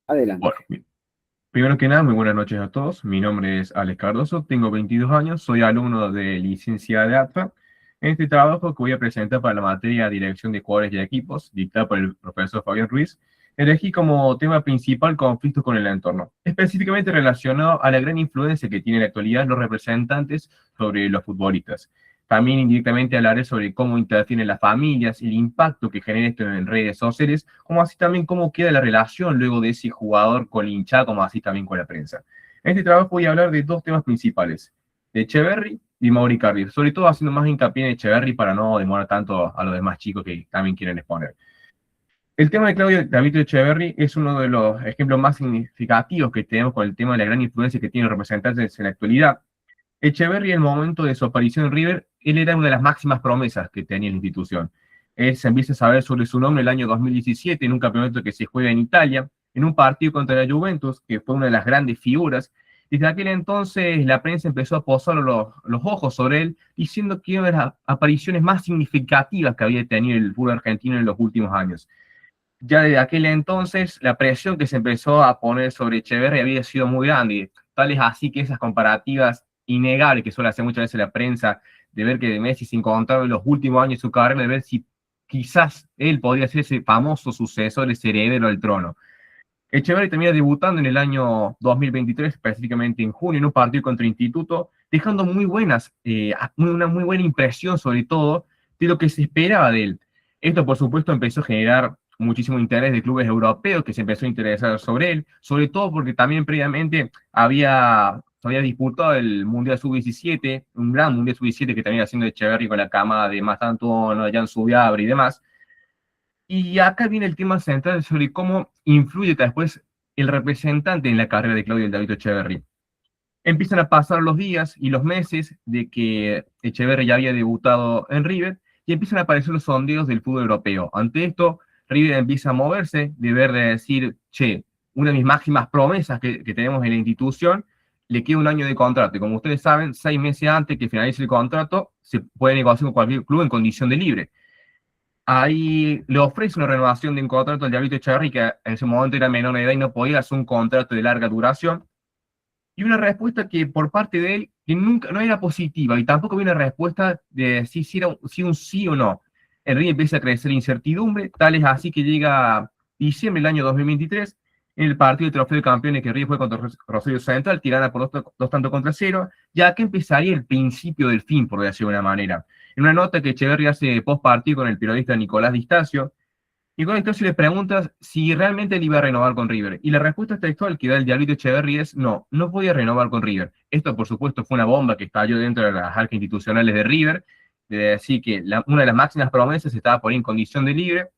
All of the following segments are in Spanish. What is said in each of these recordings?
Bueno, Adelante. primero que nada, muy buenas noches a todos. Mi nombre es Alex Cardoso, tengo 22 años, soy alumno de licencia de ATFA. En este trabajo que voy a presentar para la materia Dirección de Jugadores y Equipos, dictada por el profesor Fabián Ruiz, elegí como tema principal conflictos con el entorno, específicamente relacionado a la gran influencia que tienen en la actualidad los representantes sobre los futbolistas. También indirectamente hablaré sobre cómo interfieren las familias, el impacto que genera esto en redes sociales, como así también cómo queda la relación luego de ese jugador con el hinchada, como así también con la prensa. En este trabajo voy a hablar de dos temas principales, de Echeverry y Mauri Cardi, sobre todo haciendo más hincapié en Echeverry para no demorar tanto a los demás chicos que también quieren exponer. El tema de Claudio David Echeverry es uno de los ejemplos más significativos que tenemos con el tema de la gran influencia que tienen los representantes en la actualidad. Echeverry, en el momento de su aparición en River, él era una de las máximas promesas que tenía la institución. Él se empieza a saber sobre su nombre el año 2017 en un campeonato que se juega en Italia, en un partido contra la Juventus, que fue una de las grandes figuras. Desde aquel entonces la prensa empezó a posar los ojos sobre él, diciendo que era una de las apariciones más significativas que había tenido el fútbol argentino en los últimos años. Ya desde aquel entonces la presión que se empezó a poner sobre Echeverri había sido muy grande, tal es así que esas comparativas innegables que suele hacer muchas veces la prensa, de ver que de Messi se encontraba en los últimos años de su carrera, de ver si quizás él podría ser ese famoso sucesor, ese heredero del trono. Echeverri termina debutando en el año 2023, específicamente en junio, en un partido contra Instituto, dejando una muy buena impresión sobre todo de lo que se esperaba de él. Esto, por supuesto, empezó a generar muchísimo interés de clubes europeos que se empezó a interesar sobre él, sobre todo porque también previamente había disputado el Mundial Sub-17, un gran Mundial Sub-17 que también haciendo Echeverri con la cama de Mastantuono, Jan Subiabre y demás. Y acá viene el tema central sobre cómo influye después el representante en la carrera de Claudio David Echeverry. Empiezan a pasar los días y los meses de que Echeverry ya había debutado en River y empiezan a aparecer los sondeos del fútbol europeo. Ante esto, River empieza a moverse, de decir, che, una de mis máximas promesas que tenemos en la institución, le queda un año de contrato. Y como ustedes saben, 6 meses antes que finalice el contrato, se puede negociar con cualquier club en condición de libre. Ahí le ofrece una renovación de un contrato al Diablito Echeverri, que en ese momento era menor de edad y no podía hacer un contrato de larga duración. Y una respuesta que por parte de él, que nunca no era positiva, y tampoco había una respuesta de decir si un sí o no. El río empieza a crecer incertidumbre, tal es así que llega diciembre del año 2023, en el partido de Trofeo de Campeones que Río fue contra Rosario Central, tirada por dos tantos contra cero, ya que empezaría el principio del fin, por decirlo de una manera. En una nota que Echeverri hace post partido con el periodista Nicolás Distacio, y con esto si le preguntas si realmente él iba a renovar con River. Y la respuesta textual que da el Diablito Echeverry es no, no podía renovar con River. Esto, por supuesto, fue una bomba que estalló dentro de las arcas institucionales de River, de decir que una de las máximas promesas estaba por ir en condición de libre.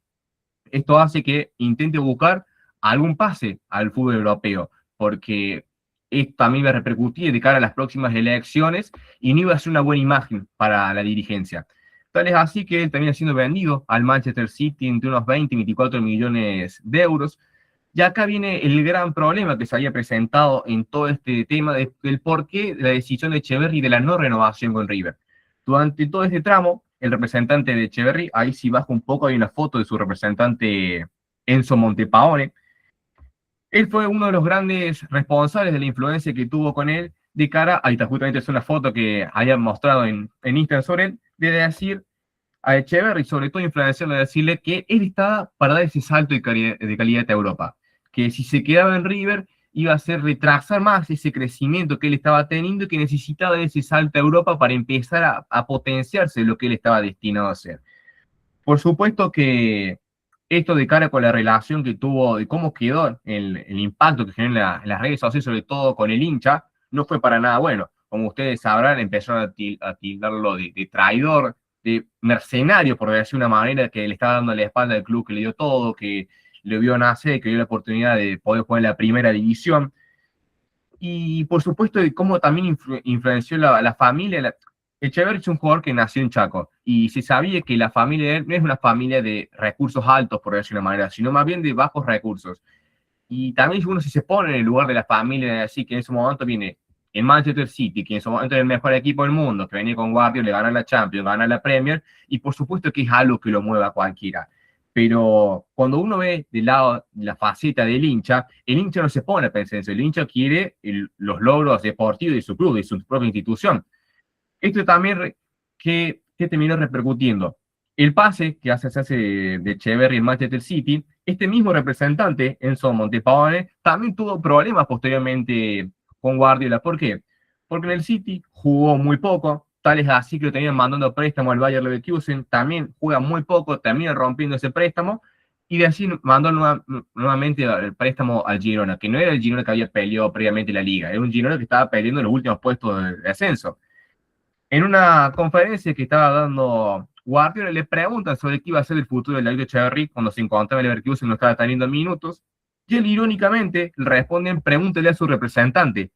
Esto hace que intente buscar algún pase al fútbol europeo, porque esto también iba a repercutir de cara a las próximas elecciones y no iba a ser una buena imagen para la dirigencia. Tal es así que él termina siendo vendido al Manchester City entre unos 20 y 24 millones de euros. Y acá viene el gran problema que se había presentado en todo este tema del porqué de la decisión de Echeverry de la no renovación con River. Durante todo este tramo, el representante de Echeverry, ahí sí baja un poco, hay una foto de su representante Enzo Montepaone. Él fue uno de los grandes responsables de la influencia que tuvo con él de cara, ahí está justamente es una foto que habían mostrado en Instagram sobre él, de decir a Echeverry, sobre todo influenciarlo, de decirle que él estaba para dar ese salto de calidad a Europa, que si se quedaba en River iba a hacer retrasar más ese crecimiento que él estaba teniendo y que necesitaba ese salto a Europa para empezar a potenciarse lo que él estaba destinado a hacer. Por supuesto que esto de cara con la relación que tuvo, de cómo quedó el impacto que generó en las redes sociales, sobre todo con el hincha, no fue para nada bueno. Como ustedes sabrán, empezaron a tildarlo de traidor, de mercenario, por decir una manera, que le estaba dando la espalda al club que le dio todo, que le vio nacer, que dio la oportunidad de poder jugar en la primera división. Y por supuesto, de cómo también influenció la familia. Echeverri es un jugador que nació en Chaco y se sabía que la familia de él no es una familia de recursos altos, por decir de una manera, sino más bien de bajos recursos. Y también uno si se pone en el lugar de la familia, así que en ese momento viene el Manchester City, que en ese momento es el mejor equipo del mundo, que venía con Guardiola, le gana la Champions, gana la Premier, y por supuesto que es algo que lo mueva a cualquiera. Pero cuando uno ve del lado la faceta del hincha, el hincha no se pone a pensar en eso, el hincha quiere los logros deportivos de su club, de su propia institución. Esto también que terminó repercutiendo. El pase que se hace de Echeverri en Manchester City, este mismo representante, Enzo Montepavone, también tuvo problemas posteriormente con Guardiola. ¿Por qué? Porque en el City jugó muy poco, tales así que lo tenían mandando a préstamo al Bayer Leverkusen, también juega muy poco, termina rompiendo ese préstamo, y de así mandó nuevamente el préstamo al Girona, que no era el Girona que había peleado previamente la liga, era un Girona que estaba peleando los últimos puestos de ascenso. En una conferencia que estaba dando Guardiola, le preguntan sobre qué iba a ser el futuro de David Echeverri cuando se encontraba en el Leverkusen y no estaba teniendo minutos. Y él irónicamente le responden, pregúntele a su representante,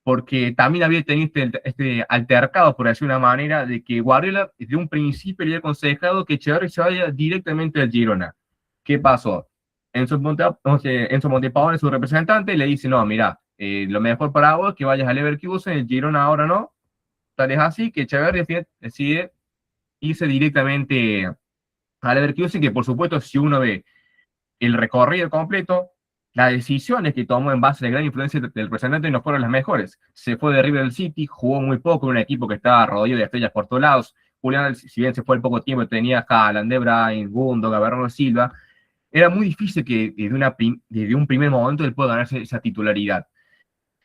porque también había tenido este altercado, por decir una manera, de que Guardiola desde un principio le había aconsejado que Echeverri se vaya directamente al Girona. ¿Qué pasó? Enzo Montepavone, su representante, le dice, no, mira, lo mejor para vos es que vayas al Leverkusen, el Girona ahora no. Tal es así que Echeverri decide irse directamente a Leverkusen, que por supuesto, si uno ve el recorrido completo, las decisiones que tomó en base a la gran influencia del representante no fueron las mejores. Se fue de River City, jugó muy poco en un equipo que estaba rodeado de estrellas por todos lados. Julián, si bien se fue el poco tiempo, tenía Haaland, De Bruyne, Gundogan, Bernardo Silva. Era muy difícil que desde un primer momento él pueda ganarse esa titularidad.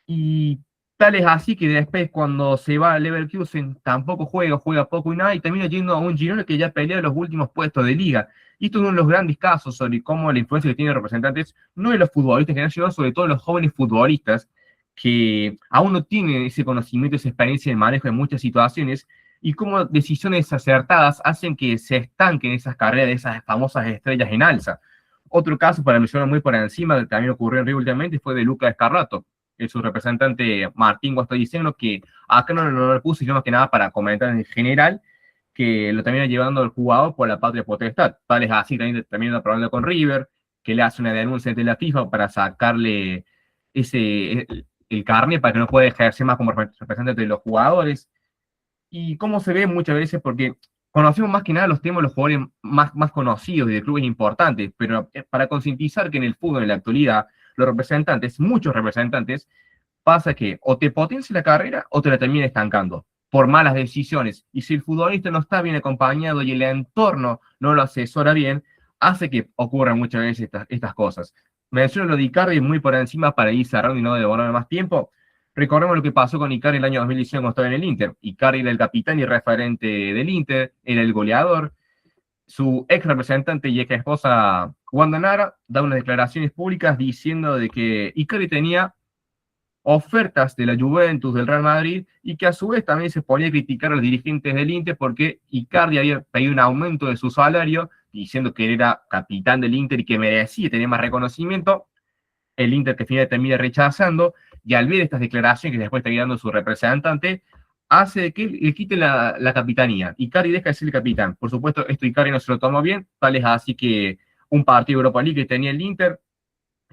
Y tal es así que después cuando se va al Leverkusen tampoco juega poco y nada, y termina yendo a un Girona que ya pelea los últimos puestos de liga. Y esto es uno de los grandes casos sobre cómo la influencia que tienen representantes, no de los futbolistas en general, sino sobre todo los jóvenes futbolistas que aún no tienen ese conocimiento, esa experiencia de manejo de muchas situaciones, y cómo decisiones acertadas hacen que se estanquen esas carreras de esas famosas estrellas en alza. Otro caso, para mencionar muy por encima, que también ocurrió en Río últimamente, fue de Luca Escarrato, su representante Martín Guasta diciendo que acá no lo puse, sino más que nada para comentar en general que lo termina llevando el jugador por la patria potestad. Tal es así, también termina hablando con River, que le hace una denuncia ante la FIFA para sacarle el carnet para que no pueda ejercer más como representante de los jugadores. Y cómo se ve muchas veces, porque conocemos más que nada los temas de los jugadores más conocidos y de clubes importantes, pero para concientizar que en el fútbol en la actualidad los representantes, muchos representantes, pasa que o te potencia la carrera o te la termina estancando por malas decisiones. Y si el futbolista no está bien acompañado y el entorno no lo asesora bien, hace que ocurran muchas veces estas cosas. Menciono lo de Icardi muy por encima para ir cerrando y no devorarme más tiempo. Recordemos lo que pasó con Icardi el año 2019 cuando estaba en el Inter. Icardi era el capitán y referente del Inter, era el goleador. Su ex representante y ex esposa Wanda Nara da unas declaraciones públicas diciendo de que Icardi tenía ofertas de la Juventus, del Real Madrid, y que a su vez también se ponía a criticar a los dirigentes del Inter porque Icardi había pedido un aumento de su salario, diciendo que él era capitán del Inter y que merecía tener más reconocimiento. El Inter que finalmente termina rechazando, y al ver estas declaraciones que después está guiando su representante, hace que le quite la capitanía. Icardi deja de ser el capitán. Por supuesto, esto Icardi no se lo tomó bien, tal es así que un partido de Europa League que tenía el Inter,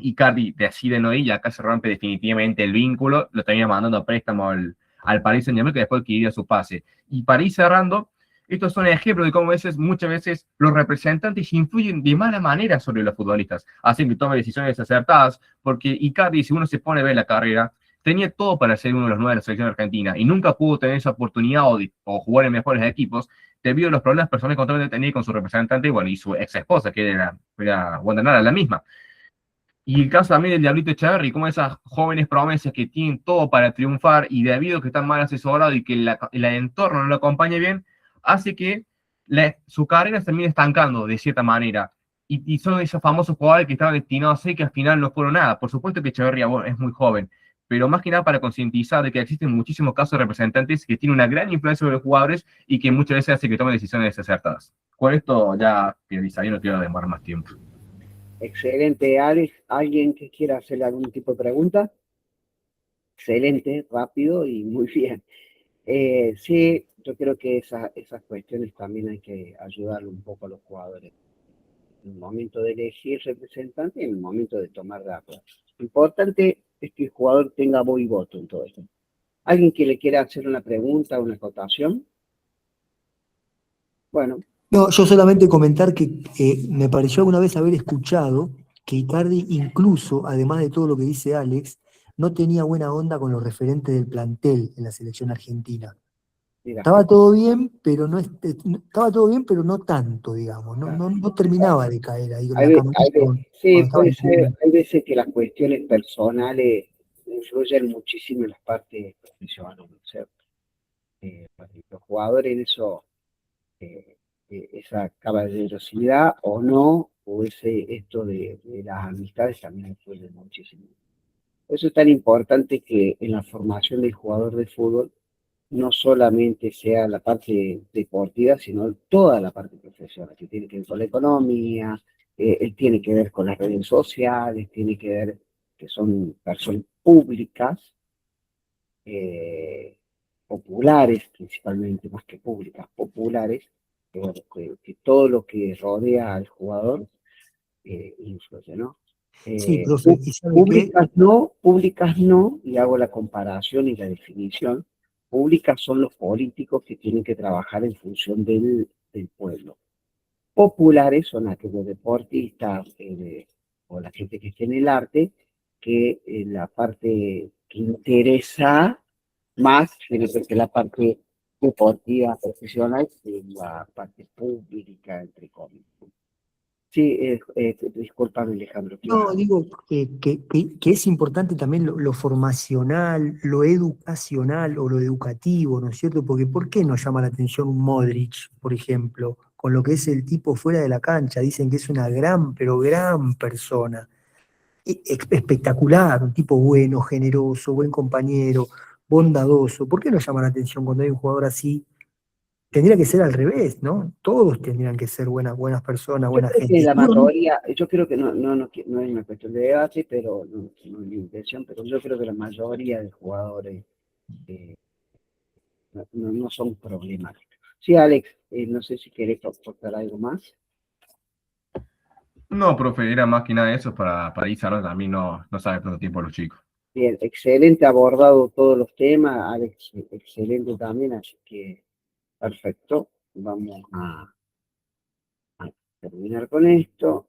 Icardi decide no ir y acá se rompe definitivamente el vínculo, lo termina mandando a préstamo al Paris Saint-Germain que después adquiriría su pase. Y para ir cerrando, estos son ejemplos de cómo muchas veces los representantes influyen de mala manera sobre los futbolistas, hacen que tomen decisiones desacertadas, porque Icardi, si uno se pone a ver la carrera, tenía todo para ser uno de los nueve de la selección argentina y nunca pudo tener esa oportunidad o jugar en mejores equipos debido a los problemas personales que tenía con su representante, bueno, y su ex esposa, que era Wanda Nara, la misma. Y el caso también del Diablito Echeverri, como esas jóvenes promesas que tienen todo para triunfar y debido a que están mal asesorados y que el entorno no lo acompaña bien, hace que su carrera se termine estancando de cierta manera. Y son esos famosos jugadores que estaban destinados a ser que al final no fueron nada. Por supuesto que Echeverri es muy joven, pero más que nada para concientizar de que existen muchísimos casos de representantes que tienen una gran influencia sobre los jugadores y que muchas veces hace que tomen decisiones desacertadas. Con esto ya finalizaría, no quiero demorar más tiempo. Excelente, Alex. ¿Alguien que quiera hacerle algún tipo de pregunta? Excelente, rápido y muy bien. Sí, yo creo que esas cuestiones también hay que ayudarle un poco a los jugadores. En el momento de elegir representante y en el momento de tomar datos. Lo importante es que el jugador tenga voz y voto en todo esto. ¿Alguien que le quiera hacer una pregunta, una acotación? Bueno, No, yo solamente comentar que me pareció alguna vez haber escuchado que Icardi incluso, además de todo lo que dice Alex, no tenía buena onda con los referentes del plantel en la selección argentina. Mira, Estaba todo bien, pero estaba todo bien, pero no tanto, digamos. No, claro. no terminaba de caer ahí con la camarita Sí, cuando estaba puede en ser, Boca. hay veces que las cuestiones personales influyen muchísimo en las partes profesionales, ¿no es cierto? Los jugadores en eso, eh, esa caballerosidad o no, o esto de las amistades también influye muchísimo. Por eso es tan importante que en la formación del jugador de fútbol no solamente sea la parte deportiva, sino toda la parte profesional, que tiene que ver con la economía, tiene que ver con las redes sociales, tiene que ver que son personas públicas, eh, populares principalmente, más que públicas, populares, bueno, que todo lo que rodea al jugador influye, ¿no? Sí, Eh, profe, ¿y sabe qué? públicas no, y hago la comparación y la definición. Públicas son los políticos que tienen que trabajar en función del pueblo. Populares son aquellos deportistas o la gente que esté en el arte, que la parte que interesa más tiene que ser la parte deportiva profesional que la parte pública, entre comillas. Sí, discúlpame, Alejandro, ¿qué ibas a No, decir? digo que es importante también lo formacional, lo educacional o lo educativo, ¿no es cierto? Porque ¿por qué nos llama la atención un Modric, por ejemplo, con lo que es el tipo fuera de la cancha? Dicen que es una gran, pero gran persona. Espectacular, un tipo bueno, generoso, buen compañero, bondadoso. ¿Por qué nos llama la atención cuando hay un jugador así? Tendría que ser al revés, ¿no? Todos tendrían que ser buenas personas, Yo buena creo gente. que Y la seguramente mayoría, yo creo que no es una cuestión de debate, pero no es mi intención, pero yo creo que la mayoría de jugadores eh, no son problemáticos. Sí, Alex, no sé si querés aportar algo más. No, profe, era más que nada eso para ir cerrando también, no sabe tanto tiempo los chicos. Bien, excelente abordado todos los temas, Alex, excelente también, así que perfecto. Vamos a terminar con esto.